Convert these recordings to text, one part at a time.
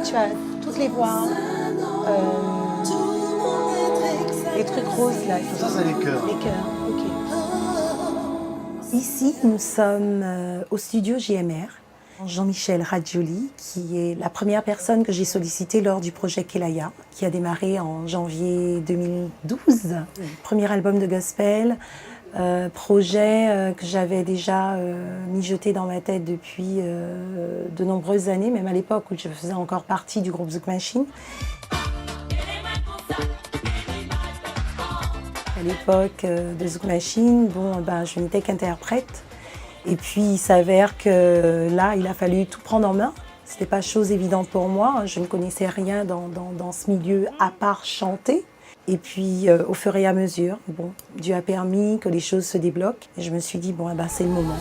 tu as toutes les voix, les trucs roses là. Ça, c'est les chœurs. Les chœurs, ok. Ici, nous sommes au studio JMR. Jean-Michel Raggioli, qui est la première personne que j'ai sollicitée lors du projet Kelaya, qui a démarré en janvier 2012. Premier album de gospel, projet que j'avais déjà mijoté dans ma tête depuis de nombreuses années, même à l'époque où je faisais encore partie du groupe Zouk Machine. À l'époque de Zouk Machine, je n'étais qu'interprète. Et puis il s'avère que là, il a fallu tout prendre en main. Ce n'était pas chose évidente pour moi. Je ne connaissais rien dans ce milieu à part chanter. Et puis au fur et à mesure, Dieu a permis que les choses se débloquent. Et je me suis dit, c'est le moment.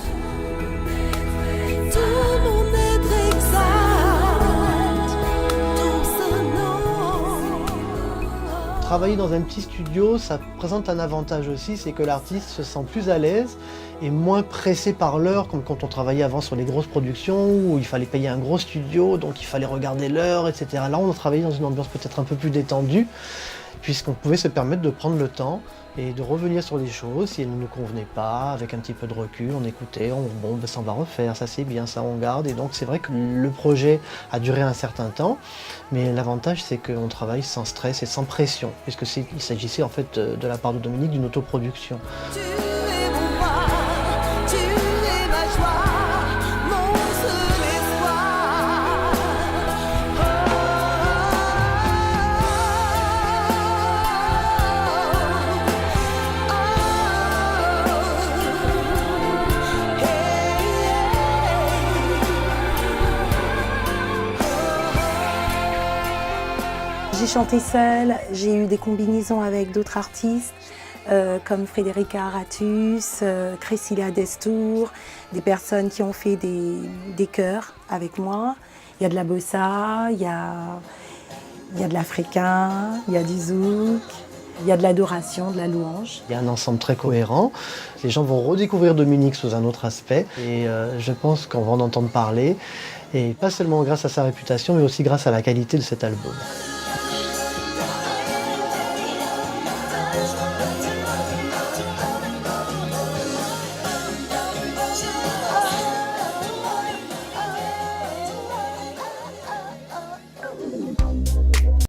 Travailler dans un petit studio, ça présente un avantage aussi, c'est que l'artiste se sent plus à l'aise et moins pressé par l'heure, comme quand on travaillait avant sur les grosses productions, où il fallait payer un gros studio, donc il fallait regarder l'heure, etc. Là, on a travaillé dans une ambiance peut-être un peu plus détendue, puisqu'on pouvait se permettre de prendre le temps et de revenir sur les choses si elles ne nous convenaient pas, avec un petit peu de recul, on écoutait, ça on va refaire, ça c'est bien, ça on garde. Et donc c'est vrai que le projet a duré un certain temps, mais l'avantage c'est qu'on travaille sans stress et sans pression, puisqu'il s'agissait en fait de la part de Dominique d'une autoproduction. J'ai chanté seule, j'ai eu des combinaisons avec d'autres artistes comme Frédérica Aratus, Crescilia Destour, des personnes qui ont fait des chœurs avec moi. Il y a de la bossa, il y a de l'africain, il y a du zouk, il y a de l'adoration, de la louange. Il y a un ensemble très cohérent. Les gens vont redécouvrir Dominique sous un autre aspect et je pense qu'on va en entendre parler. Et pas seulement grâce à sa réputation, mais aussi grâce à la qualité de cet album.